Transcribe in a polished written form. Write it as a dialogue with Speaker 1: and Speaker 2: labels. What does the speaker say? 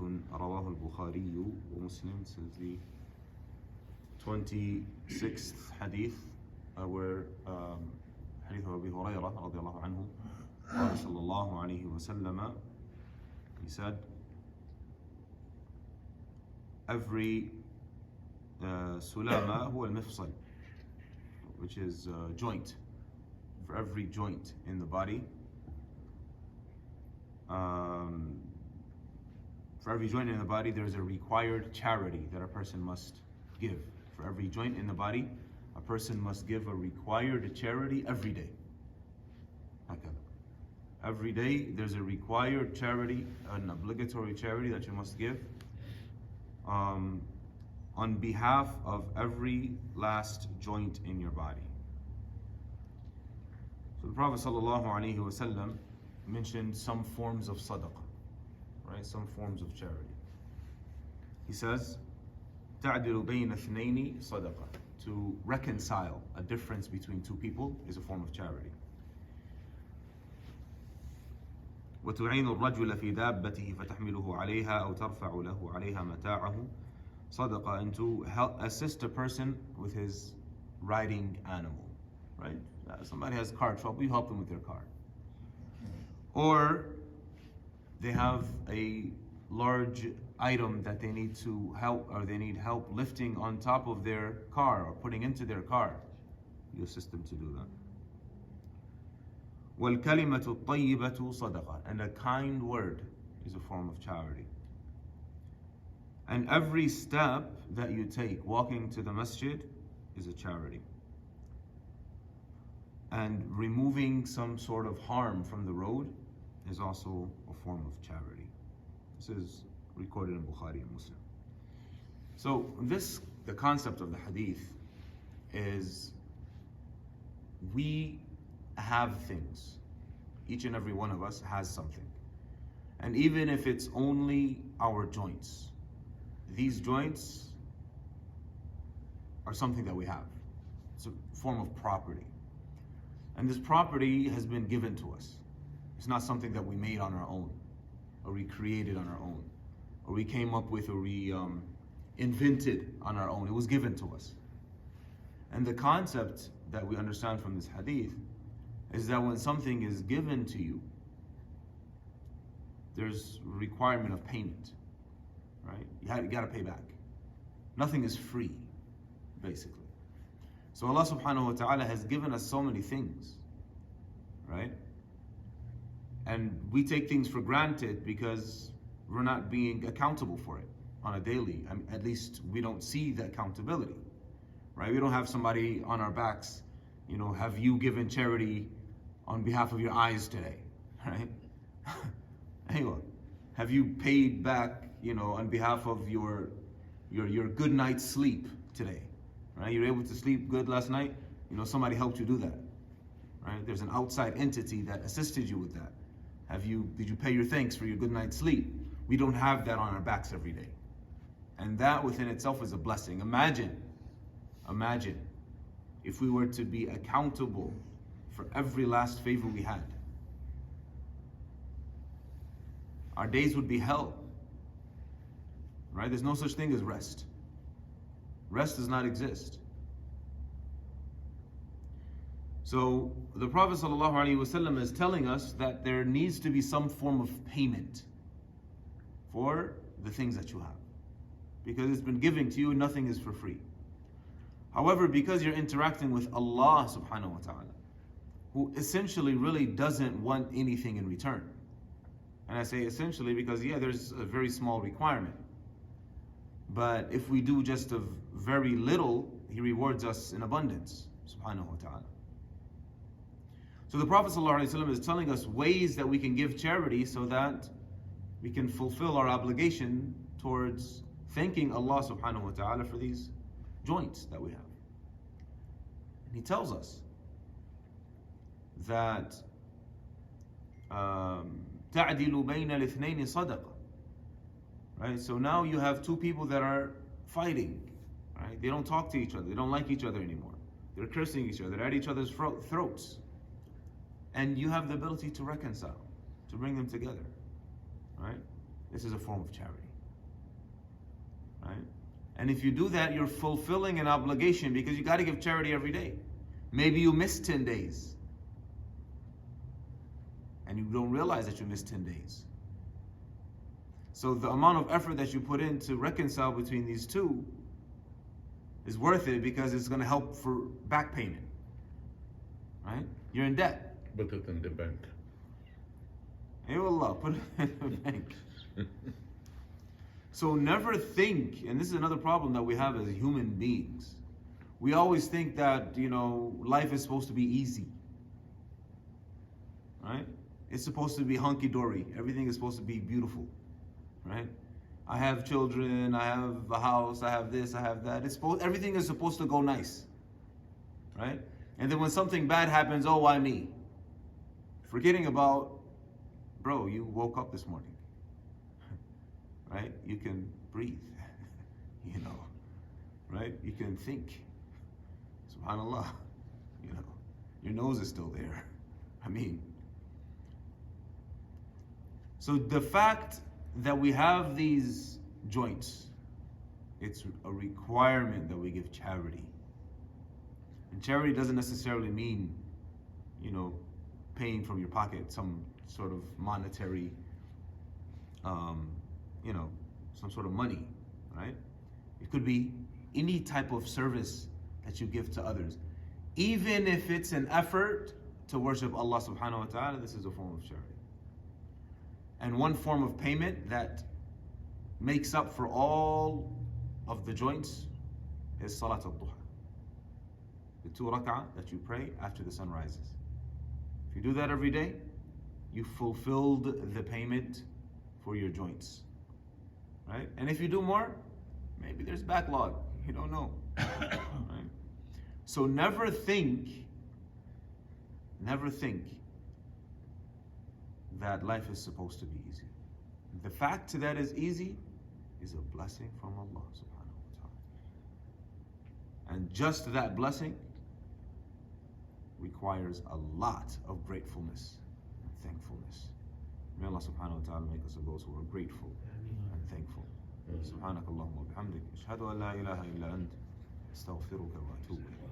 Speaker 1: رواه البخاري ومسلم. This is the 26th hadith, where hadith of Abu Hurairah رضي الله عنه قال صلى الله عليه وسلم, he said, every sulama هو المفصل, which is joint. For every joint in the body, there is a required charity that a person must give. For every joint in the body, a person must give a required charity every day. Okay. Every day there's a required charity, an obligatory charity that you must give on behalf of every last joint in your body. So the Prophet ﷺ mentioned some forms of sadaqah, right? Some forms of charity. He says, تَعْدِلُ بَيْنَ اثْنَيْنِ صَدَقَةً. To reconcile a difference between two people is a form of charity. وتعين الرجل في دابته فتحمله عليها أو ترفع له عليها متاعه صدقة. And to help assist a person with his riding animal, right? Somebody has car trouble, you help them with their car. Or they have a large item that they need to help, or they need help lifting on top of their car or putting into their car, you assist them to do that. وَالْكَلِمَةُ الطَّيِّبَةُ صَدَقَةٌ. And a kind word is a form of charity. And every step that you take walking to the masjid is a charity. And removing some sort of harm from the road is also a form of charity. This is recorded in Bukhari and Muslim. So the concept of the hadith is, we have things. Each and every one of us has something. And even if it's only our joints, these joints are something that we have. It's a form of property. And this property has been given to us. It's not something that we made on our own, or we created on our own, or we came up with, or we invented on our own. It was given to us. And the concept that we understand from this hadith is that when something is given to you, there's requirement of payment, right? You got to pay back. Nothing is free, basically. So Allah subhanahu wa ta'ala has given us so many things, right? And we take things for granted because we're not being accountable for it on a daily. At least we don't see the accountability, right? We don't have somebody on our backs, have you given charity on behalf of your eyes today, right? Anyway, have you paid back, on behalf of your good night's sleep today, right? You're able to sleep good last night, somebody helped you do that, right? There's an outside entity that assisted you with that. Did you pay your thanks for your good night's sleep? We don't have that on our backs every day. And that within itself is a blessing. Imagine if we were to be accountable for every last favor we had. Our days would be hell, right? There's no such thing as rest. Rest does not exist. So the Prophet ﷺ is telling us that there needs to be some form of payment for the things that you have, because it's been given to you and nothing is for free. However, because you're interacting with Allah subhanahu wa ta'ala, who essentially really doesn't want anything in return. And I say essentially because, there's a very small requirement. But if we do just a very little, He rewards us in abundance, subhanahu wa ta'ala. So the Prophet ﷺ is telling us ways that we can give charity so that we can fulfill our obligation towards thanking Allah subhanahu wa ta'ala for these joints that we have. And He tells us that تَعْدِلُ بَيْنَ الْإِثْنَيْنِ صَدَقَةً. Right? So now you have two people that are fighting, right? They don't talk to each other, they don't like each other anymore. They're cursing each other, they're at each other's throats. And you have the ability to reconcile, to bring them together, right? this is a form of charity. Right? And if you do that, you're fulfilling an obligation, because you got to give charity every day. Maybe you missed 10 days. And you don't realize that you missed 10 days. So the amount of effort that you put in to reconcile between these two is worth it, because it's going to help for back payment. Right? You're in debt.
Speaker 2: Put it in the bank.
Speaker 1: Aywallah, put it in the bank. So never think, and this is another problem that we have as human beings. We always think that, life is supposed to be easy. Right? It's supposed to be hunky-dory. Everything is supposed to be beautiful. Right? I have children, I have a house, I have this, I have that. Everything is supposed to go nice. Right? And then when something bad happens, oh, why me? Forgetting about, bro, you woke up this morning. Right? You can breathe. Right? You can think. SubhanAllah. Your nose is still there. I mean. So the fact that we have these joints, it's a requirement that we give charity. And charity doesn't necessarily mean, paying from your pocket some sort of monetary, some sort of money, right? It could be any type of service that you give to others. Even if it's an effort to worship Allah subhanahu wa ta'ala, this is a form of charity. And one form of payment that makes up for all of the joints is Salat al-Duha. The 2 rak'ah that you pray after the sun rises. If you do that every day, you fulfilled the payment for your joints. Right? And if you do more, maybe there's backlog. You don't know. Right? So never think that life is supposed to be easy. The fact that is easy is a blessing from Allah subhanahu wa ta'ala. And just that blessing requires a lot of gratefulness and thankfulness. May Allah subhanahu wa ta'ala make us of those who are grateful and thankful. سبحانك اللهم وبحمدك أشهد أن لا إله إلا أنت أستغفرك وأتوب إليك.